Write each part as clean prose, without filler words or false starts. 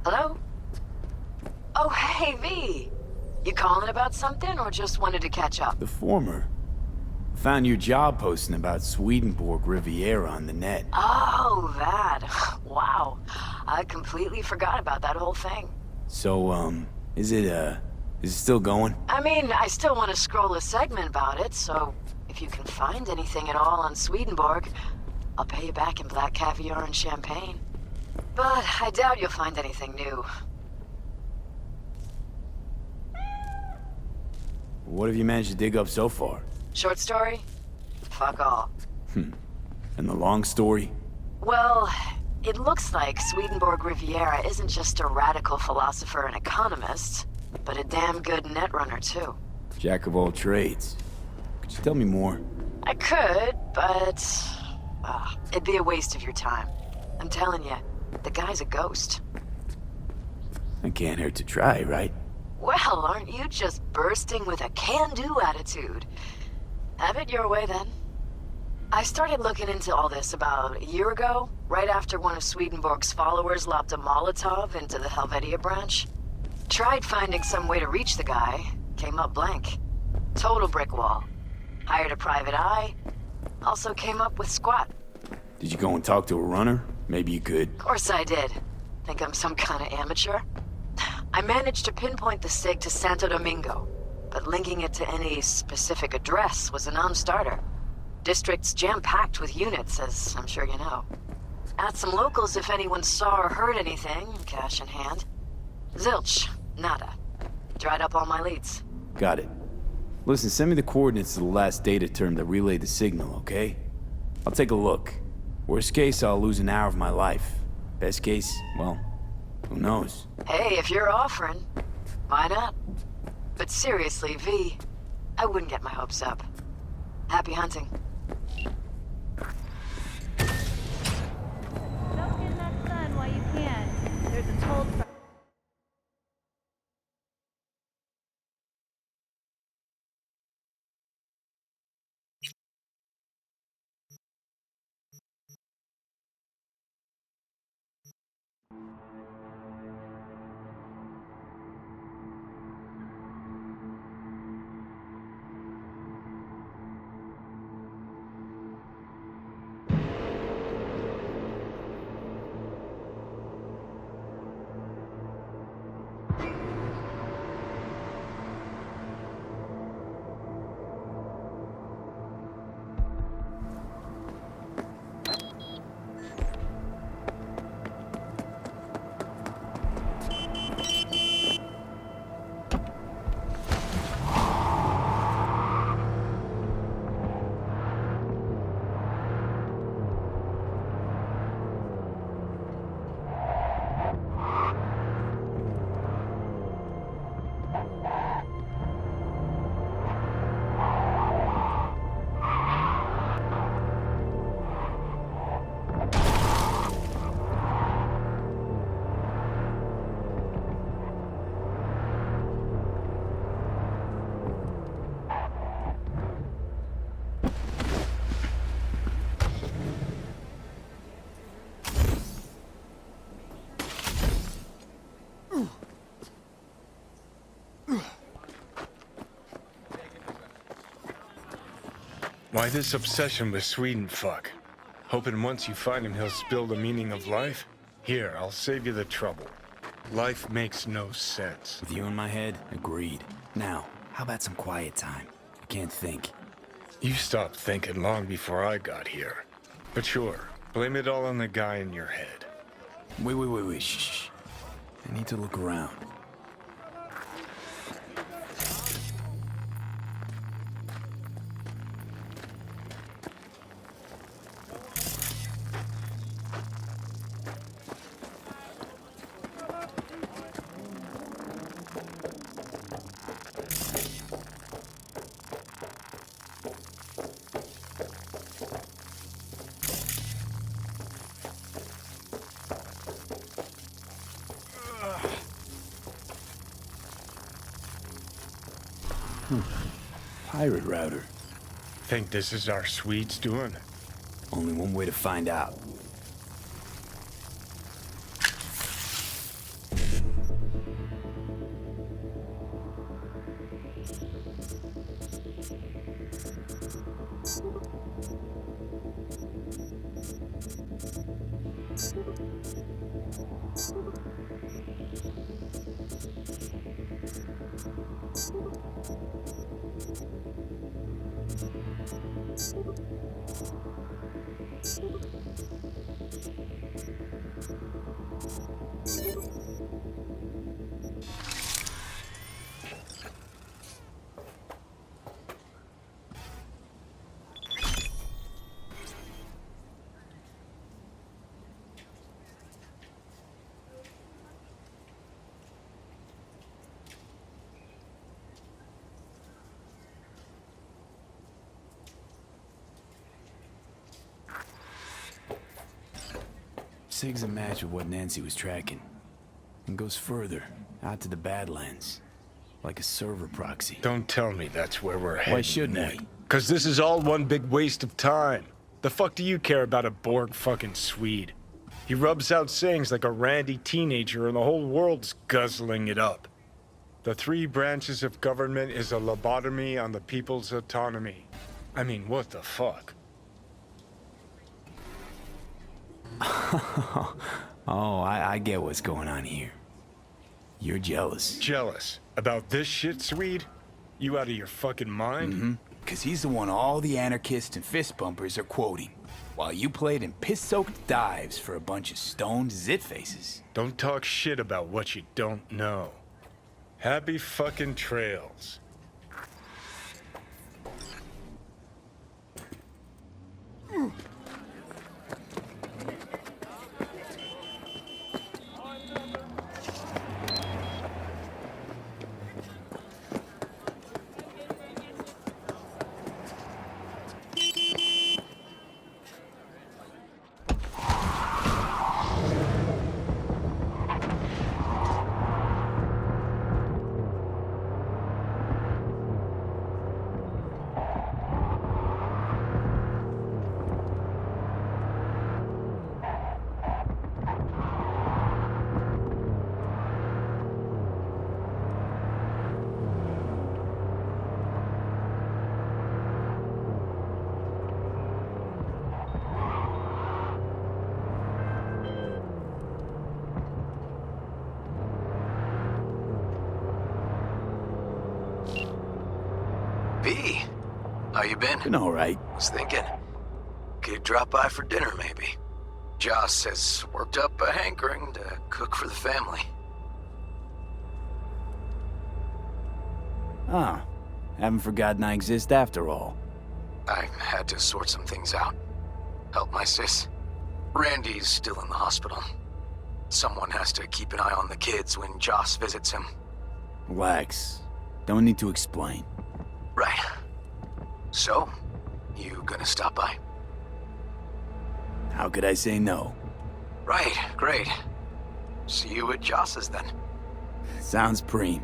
Hello? Oh, hey, V. You calling about something or just wanted to catch up? The former. Found your job posting about Swedenborg Riviera on the net. Oh, that. Wow. I completely forgot about that whole thing. So, is it still going? I mean, I still want to scroll a segment about it, so if you can find anything at all on Swedenborg, I'll pay you back in black caviar and champagne. But I doubt you'll find anything new. What have you managed to dig up so far? Short story? Fuck all. And the long story? Well, it looks like Swedenborg Riviera isn't just a radical philosopher and economist, but a damn good netrunner too. Jack of all trades. Could you tell me more? I could, but it'd be a waste of your time. I'm telling you, the guy's a ghost. It can't hurt to try, right? Well, aren't you just bursting with a can-do attitude? Have it your way, then. I started looking into all this about a year ago, right after one of Swedenborg's followers lobbed a Molotov into the Helvetia branch. Tried finding some way to reach the guy, came up blank. Total brick wall. Hired a private eye, also came up with squat. Did you go and talk to a runner? Maybe you could. Of course I did. Think I'm some kind of amateur? I managed to pinpoint the sig to Santo Domingo, but linking it to any specific address was a non-starter. District's jam-packed with units, as I'm sure you know. Asked some locals if anyone saw or heard anything, cash in hand. Zilch. Nada. Dried up all my leads. Got it. Listen, send me the coordinates to the last data term that relayed the signal, okay? I'll take a look. Worst case, I'll lose an hour of my life. Best case, well, who knows? Hey, if you're offering, why not? But seriously, V, I wouldn't get my hopes up. Happy hunting. Soak in that sun while you can. There's a toll truck. Why this obsession with Sweden, fuck? Hoping once you find him he'll spill the meaning of life? Here, I'll save you the trouble. Life makes no sense. With you in my head, agreed. Now, how about some quiet time? I can't think. You stopped thinking long before I got here. But sure, blame it all on the guy in your head. Wait, shh. I need to look around. Pirate router. Think this is our Swedes doing? Only one way to find out. Sig's a match with what Nancy was tracking. And goes further, out to the Badlands. Like a server proxy. Don't tell me that's where we're heading. Why shouldn't we? Because this is all one big waste of time. The fuck do you care about a Borg fucking Swede? He rubs out sayings like a randy teenager and the whole world's guzzling it up. The three branches of government is a lobotomy on the people's autonomy. I mean, what the fuck? Oh, I get what's going on here. You're jealous. Jealous? About this shit, Swede? You out of your fucking mind? Mm-hmm. Because he's the one all the anarchists and fist bumpers are quoting, while you played in piss-soaked dives for a bunch of stoned zit-faces. Don't talk shit about what you don't know. Happy fucking trails. B, how you been? Been alright. Was thinking, could drop by for dinner maybe. Joss has worked up a hankering to cook for the family. Ah, haven't forgotten I exist after all. I had to sort some things out. Help my sis. Randy's still in the hospital. Someone has to keep an eye on the kids when Joss visits him. Relax. Don't need to explain. Right. So, you gonna stop by? How could I say no? Right, great. See you at Joss's then. Sounds preem.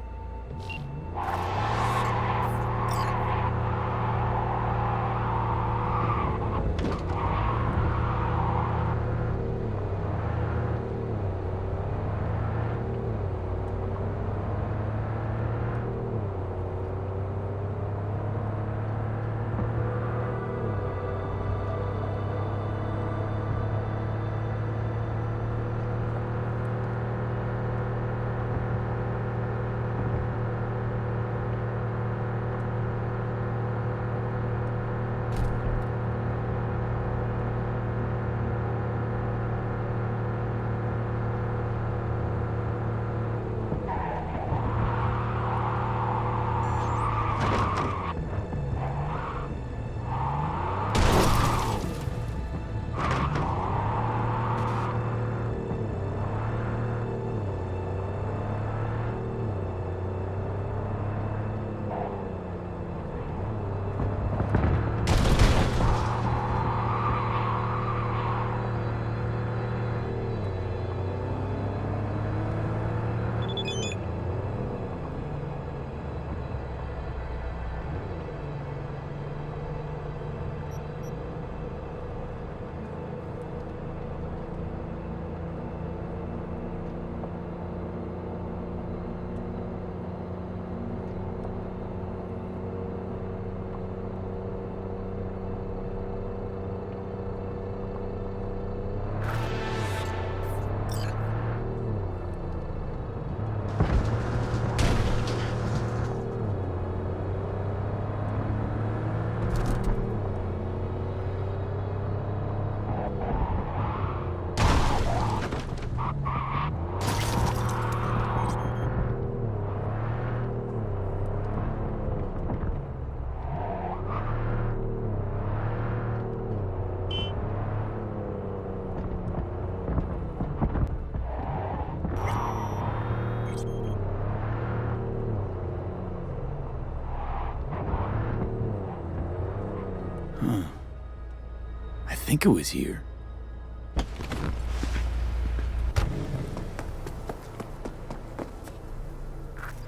think it was here.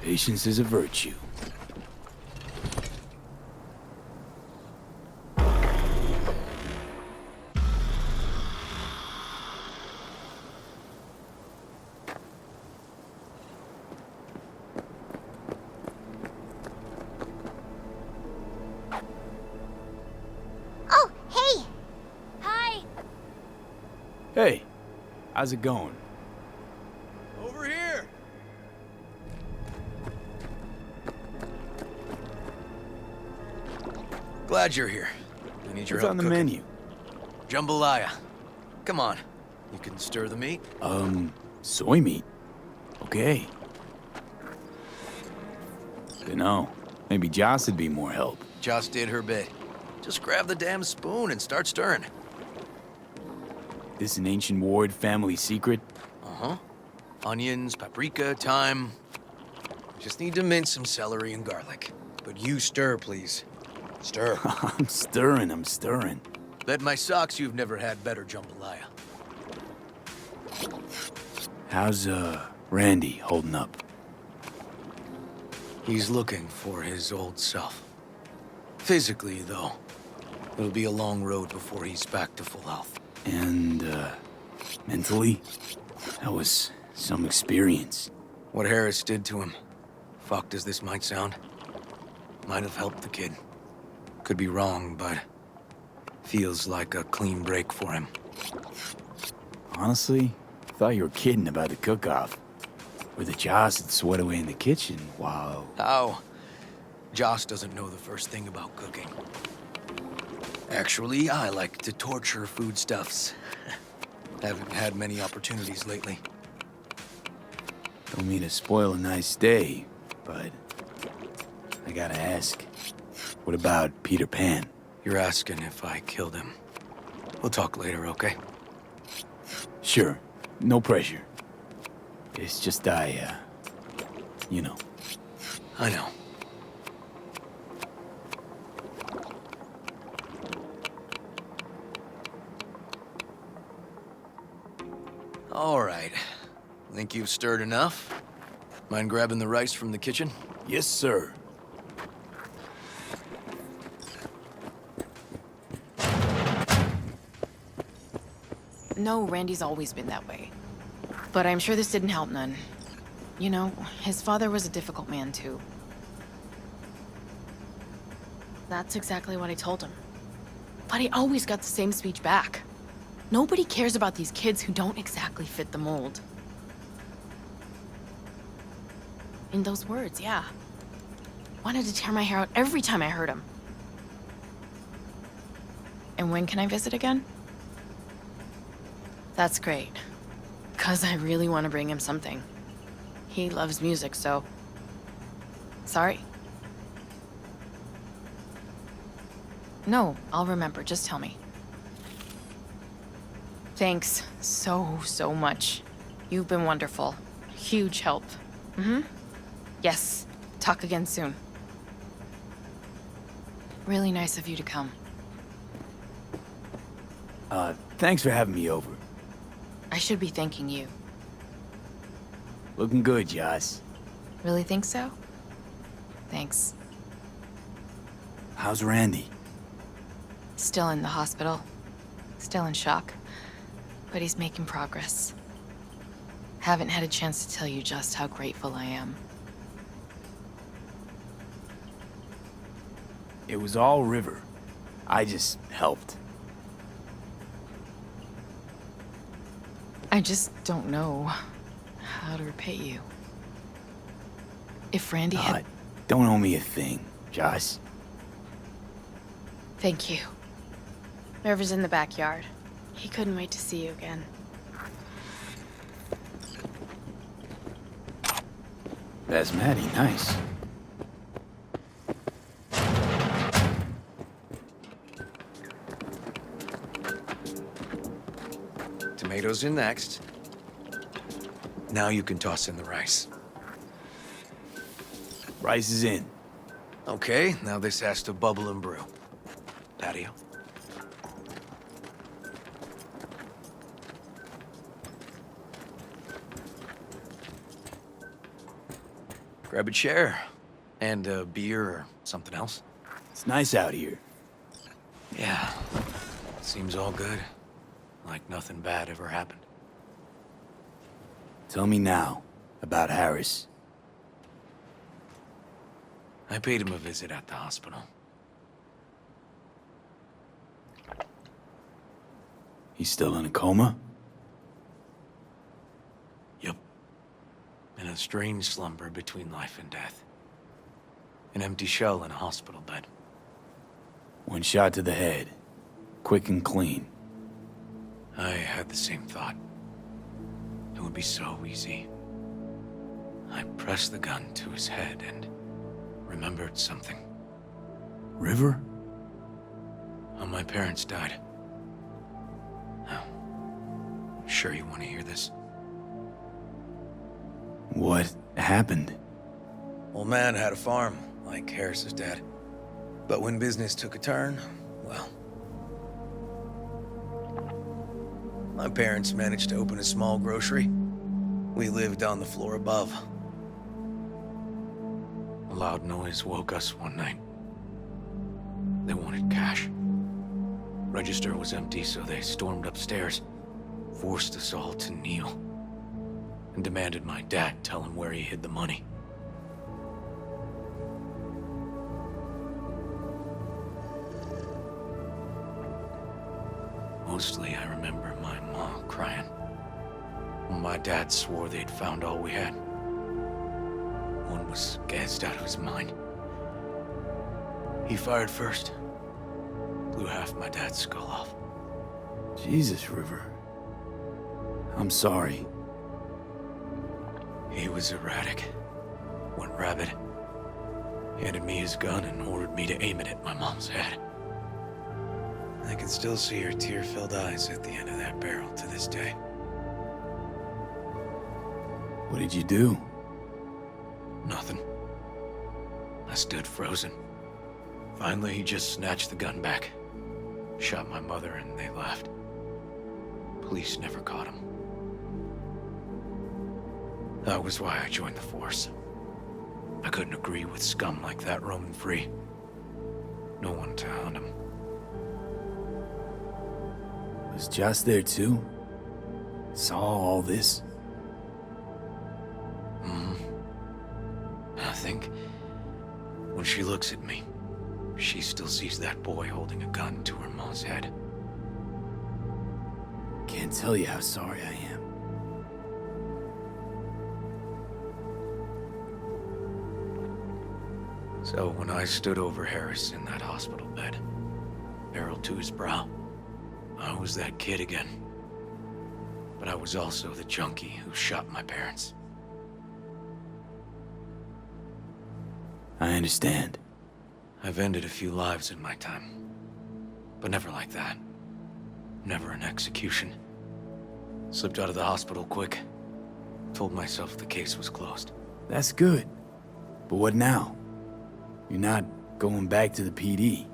Patience is a virtue. Oh, hey! Hi! Hey, how's it going? Over here! Glad you're here. I need your What's help on the cooking. menu? Jambalaya. Come on. You can stir the meat? Soy meat. Okay. Dunno. Maybe Joss would be more help. Joss did her bit. Just grab the damn spoon and start stirring. This an ancient Ward family secret? Uh-huh. Onions, paprika, thyme. Just need to mince some celery and garlic. But you stir, please. Stir. I'm stirring. Bet my socks you've never had better jambalaya. How's, Randy holding up? He's looking for his old self. Physically, though, it'll be a long road before he's back to full health. And, mentally? That was some experience. What Harris did to him, fucked as this might sound, might have helped the kid. Could be wrong, but feels like a clean break for him. Honestly, thought you were kidding about the cook-off. Where the Joss would sweat away in the kitchen while... How? Joss doesn't know the first thing about cooking. Actually, I like to torture foodstuffs. Haven't had many opportunities lately. Don't mean to spoil a nice day, but... I gotta ask. What about Peter Pan? You're asking if I killed him. We'll talk later, okay? Sure. No pressure. It's just you know. I know. All right. Think you've stirred enough? Mind grabbing the rice from the kitchen? Yes, sir. No, Randy's always been that way. But I'm sure this didn't help none. You know, his father was a difficult man, too. That's exactly what I told him. But he always got the same speech back. Nobody cares about these kids who don't exactly fit the mold. In those words, yeah. Wanted to tear my hair out every time I heard him. And when can I visit again? That's great. 'Cause I really want to bring him something. He loves music, so... Sorry. No, I'll remember. Just tell me. Thanks so much. You've been wonderful. Huge help. Mm-hmm. Yes. Talk again soon. Really nice of you to come. Thanks for having me over. I should be thanking you. Looking good, Joss. Really think so? Thanks. How's Randy? Still in the hospital. Still in shock. But he's making progress. Haven't had a chance to tell you just how grateful I am. It was all River. I just helped. I just don't know how to repay you. If Randy had... Don't owe me a thing, Joss. Thank you. River's in the backyard. He couldn't wait to see you again. That's Maddie, nice. Tomatoes in next. Now you can toss in the rice. Rice is in. Okay, now this has to bubble and brew. Patio. Grab a chair. And a beer or something else. It's nice out here. Yeah. Seems all good. Like nothing bad ever happened. Tell me now about Harris. I paid him a visit at the hospital. He's still in a coma? Yup. In a strange slumber between life and death. An empty shell in a hospital bed. One shot to the head. Quick and clean. I had the same thought. It would be so easy. I pressed the gun to his head and remembered something. River? How my parents died. Now, sure you want to hear this? What happened? Old man had a farm, like Harris's dad. But when business took a turn, well... my parents managed to open a small grocery. We lived on the floor above. A loud noise woke us one night. They wanted cash. Register was empty, so they stormed upstairs, forced us all to kneel, and demanded my dad tell him where he hid the money. Mostly, I remember my mom crying. My dad swore they'd found all we had. One was gassed out of his mind. He fired first. Blew half my dad's skull off. Jesus, River. I'm sorry. He was erratic. Went rabid. Handed me his gun and ordered me to aim it at my mom's head. I can still see her tear-filled eyes at the end of that barrel to this day. What did you do? Nothing. I stood frozen. Finally, he just snatched the gun back. Shot my mother and they left. Police never caught him. That was why I joined the force. I couldn't agree with scum like that roaming free. No one to hound him. Was Joss there too? Saw all this? I think when she looks at me, she still sees that boy holding a gun to her mom's head. Can't tell you how sorry I am. So when I stood over Harris in that hospital bed, barrel to his brow, I was that kid again. But I was also the junkie who shot my parents. I understand. I've ended a few lives in my time. But never like that. Never an execution. Slipped out of the hospital quick. Told myself the case was closed. That's good. But what now? You're not going back to the PD.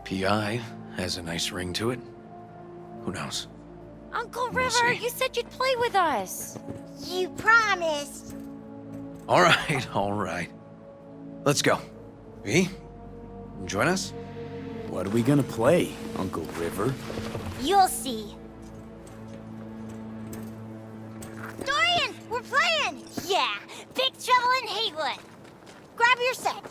PI has a nice ring to it. Who knows? Uncle We'll River, see. you said you'd play with us. You promised. All right. Let's go. V, join us? What are we gonna play, Uncle River? You'll see. Dorian, we're playing! Yeah, Big Trouble in Haywood. Grab your set.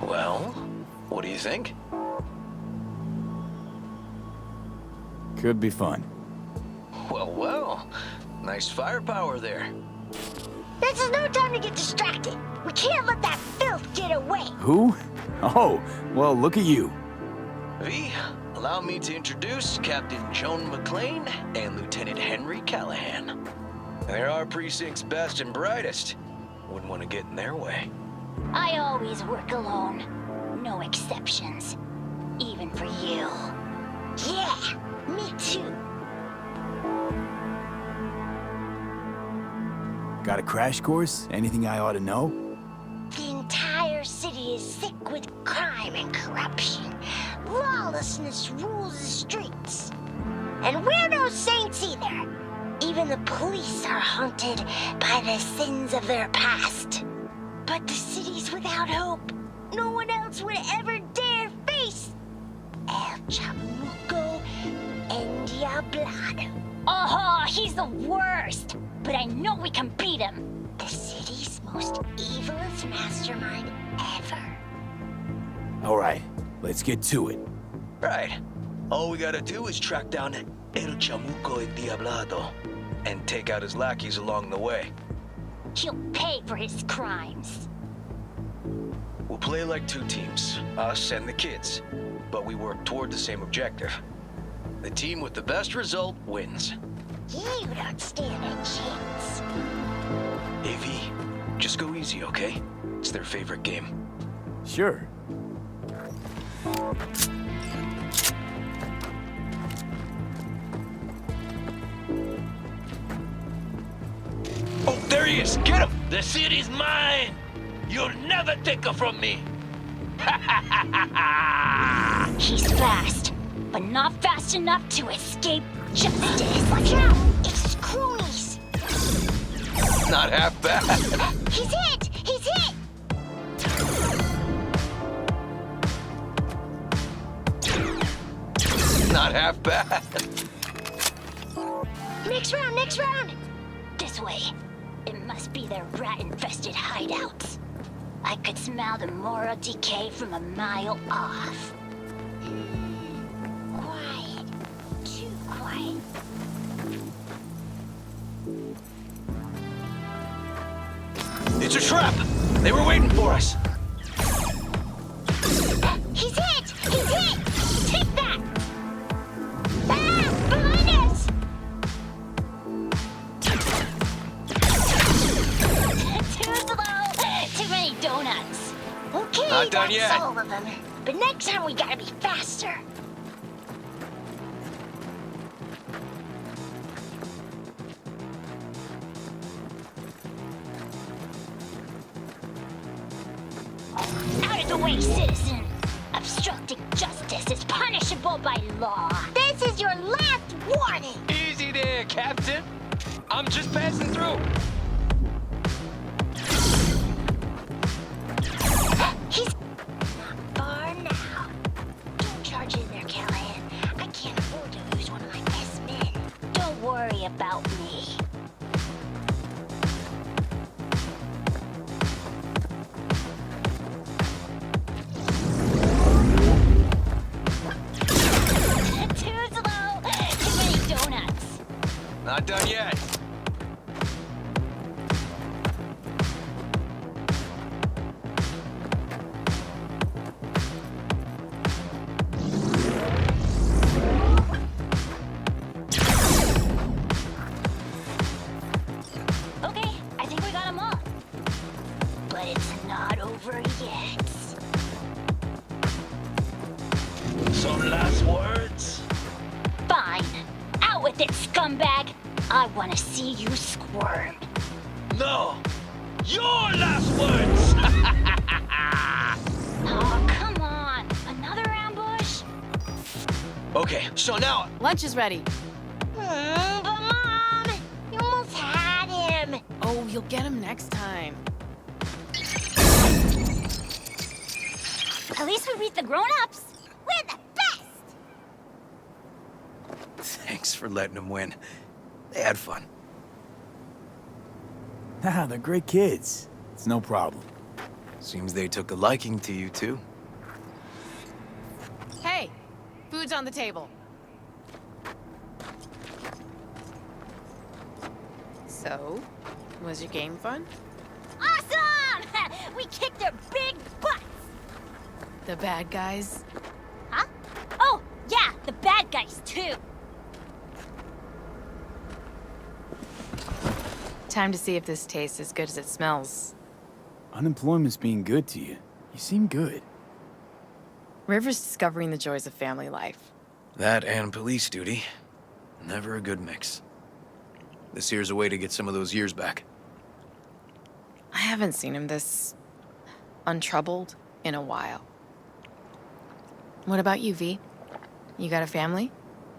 Well, what do you think? Could be fun. Well. Nice firepower there. This is no time to get distracted. We can't let that filth get away. Who? Oh, well, look at you. V, allow me to introduce Captain Joan McClane and Lieutenant Henry Callahan. They're our precinct's best and brightest. Wouldn't want to get in their way. I always work alone. No exceptions. Even for you. Yeah, me too. Got a crash course? Anything I ought to know? The entire city is sick with crime and corruption. Lawlessness rules the streets. And we're no saints either. Even the police are haunted by the sins of their past. But the city's without hope. No one else would ever dare face El Chamuco Endiablado. Oh, he's the worst. But I know we can beat him. The city's most evilest mastermind ever. All right, let's get to it. Right. All we gotta do is track down El Chamuco Endiablado and take out his lackeys along the way. He'll pay for his crimes. We'll play like two teams, us and the kids, but we work toward the same objective. The team with the best result wins. You don't stand a chance. AV, just go easy, okay? It's their favorite game. Sure. Oh, there he is! Get him! The city's mine! You'll never take her from me! He's fast, but not fast enough to escape justice. Watch out! It's cronies! Not half bad. He's hit! He's hit! Not half bad. Next round, next round! This way. It must be their rat-infested hideouts. I could smell the moral decay from a mile off. Quiet. Too quiet. It's a trap! They were waiting for us! He's hit! He's hit! Take that! Ah! Behind us! Too slow! Too many donuts. Okay, Not done that's yet. all of them. But next time we gotta be faster. Out of the way, citizen! Obstructing justice is punishable by law. This is your last warning! Easy there, Captain. I'm just passing through. He's not far now. Don't charge in there, Callahan. I can't afford to lose one of my best men. Don't worry about me. Too slow! Too many donuts. Not done yet. Okay, I think we got them all. But it's not over yet. Some last words? Fine. Out with it, scumbag! I want to see you squirm. No! Your last words! Oh, come on! Another ambush? Okay, so now Lunch is ready. But Mom, you almost had him. Oh, you'll get him next time. At least we beat the grown-ups. We're the best. thanks for letting them win. They had fun. Haha, they're great kids. It's no problem. Seems they took a liking to you, too. Hey, food's on the table. So, was your game fun? Awesome! We kicked their big butts! The bad guys? Huh? Oh, yeah, the bad guys, too. Time to see if this tastes as good as it smells. Unemployment's being good to you. You seem good. River's discovering the joys of family life. That and police duty. Never a good mix. This here's a way to get some of those years back. I haven't seen him this untroubled in a while. What about you, V? You got a family?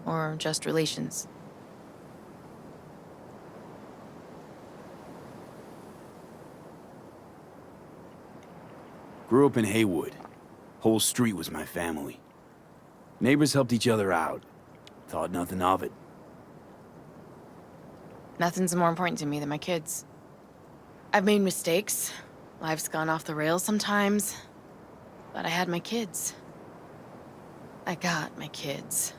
Or just relations? Grew up in Haywood. Whole street was my family. Neighbors helped each other out. Thought nothing of it. Nothing's more important to me than my kids. I've made mistakes. Life's gone off the rails sometimes. But I had my kids. I got my kids.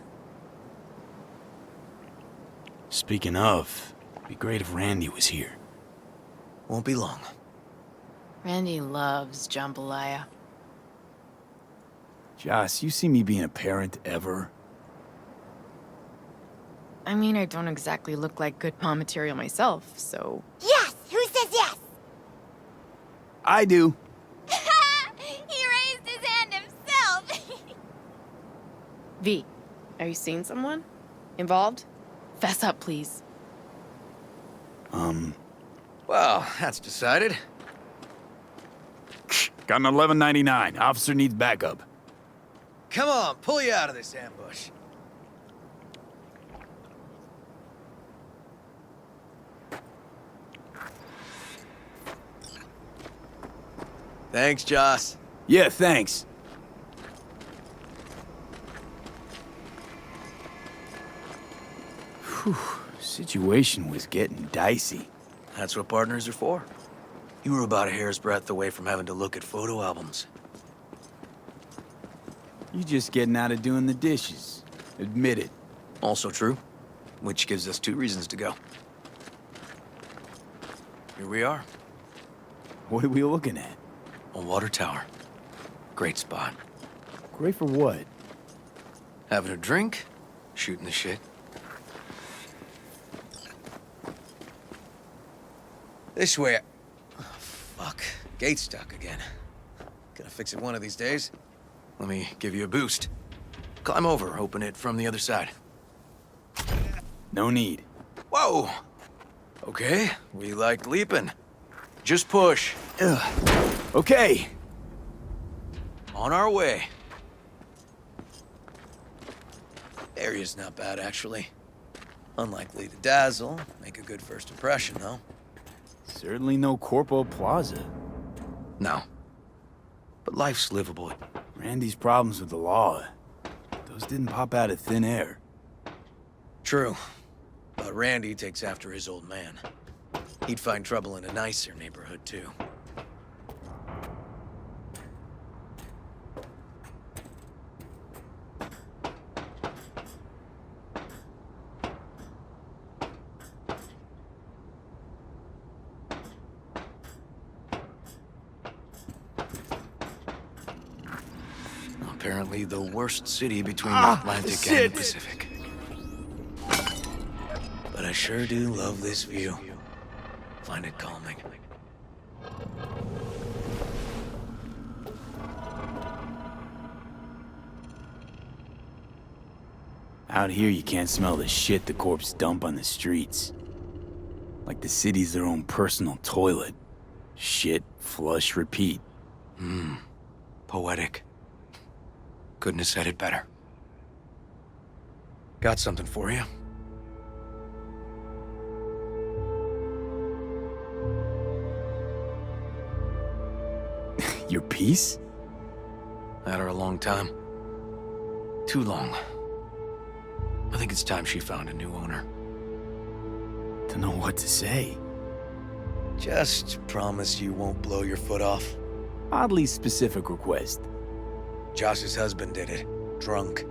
Speaking of, it'd be great if Randy was here. Won't be long. Randy loves jambalaya. Joss, you see me being a parent ever? I mean, I don't exactly look like good mom material myself, so... Yes! Who says yes? I do. He raised his hand himself. V, are you seeing someone? Involved? Fess up, please. Well, that's decided. Got an 1199. Officer needs backup. Come on, pull you out of this ambush. Thanks, Joss. Yeah, thanks. Whew, situation was getting dicey. That's what partners are for. You were about a hair's breadth away from having to look at photo albums. You just getting out of doing the dishes. Admit it. Also true, which gives us 2 reasons to go. Here we are, What are we looking at? a water tower. Great spot. Great for what? Having a drink, shooting the shit. This way. Oh, fuck. Gate's stuck again. Gonna fix it one of these days. Let me give you a boost. Climb over, open it from the other side. No need. Whoa! Okay, we like leaping. Just push. Ugh. Okay. On our way. Area's not bad, actually. Unlikely to dazzle. Make a good first impression, though. Certainly no Corpo Plaza. No. But life's livable. Randy's problems with the law. Those didn't pop out of thin air. True. But Randy takes after his old man. He'd find trouble in a nicer neighborhood, too. Apparently the worst city between the Atlantic and the Pacific. But I sure do love this view. Find it calming. Out here, you can't smell the shit the corpse dump on the streets. Like the city's their own personal toilet. Shit, flush, repeat. Poetic. Couldn't have said it better. Got something for you. Your piece? Had her a long time. Too long. I think it's time she found a new owner. Don't know what to say. Just promise you won't blow your foot off. Oddly specific request. Josh's husband did it. Drunk.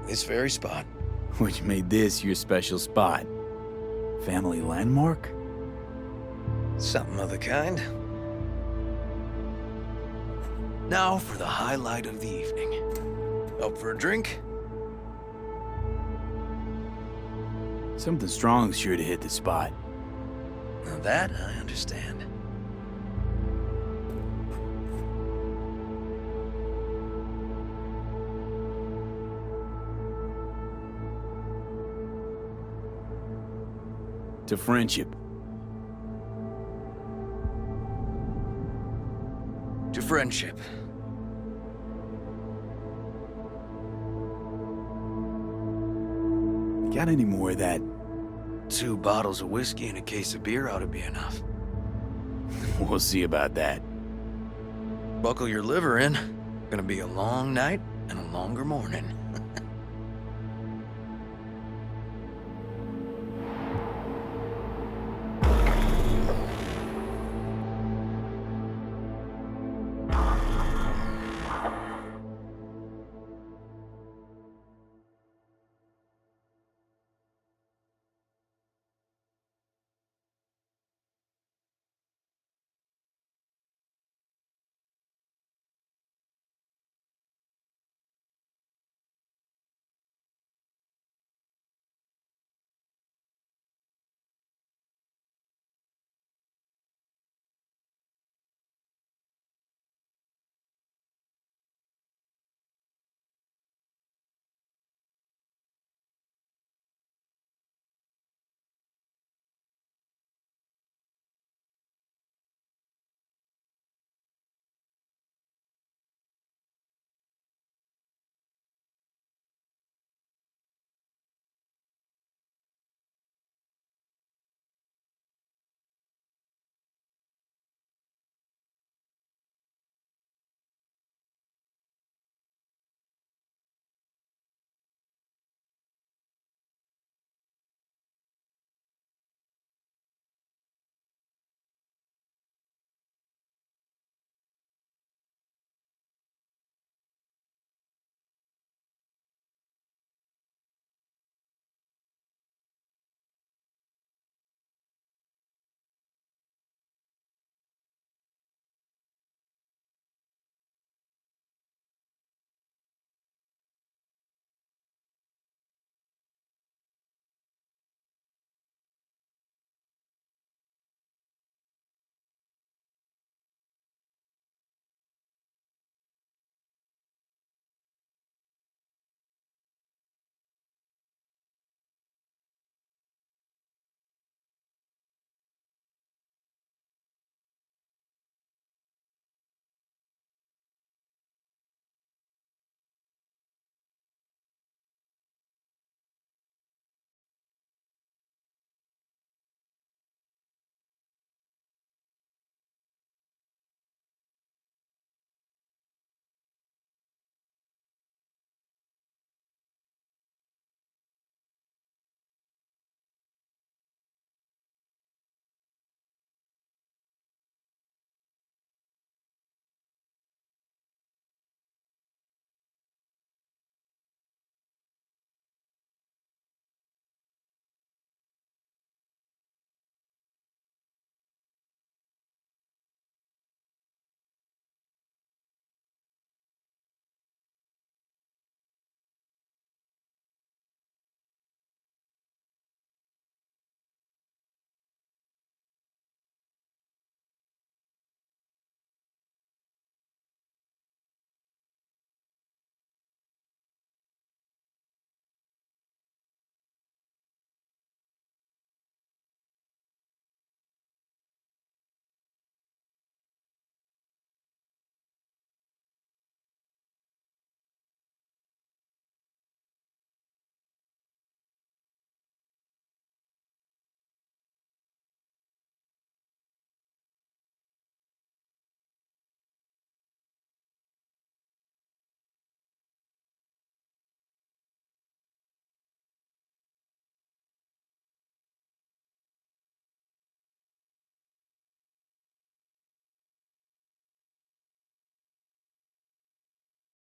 This very spot. Which made this your special spot. Family landmark? Something of the kind. Now for the highlight of the evening. Up for a drink? Something strong's sure to hit the spot. Now that I understand. To friendship. To friendship. Got any more of that? 2 bottles of whiskey and a case of beer ought to be enough. We'll see about that. Buckle your liver in. Gonna be a long night and a longer morning.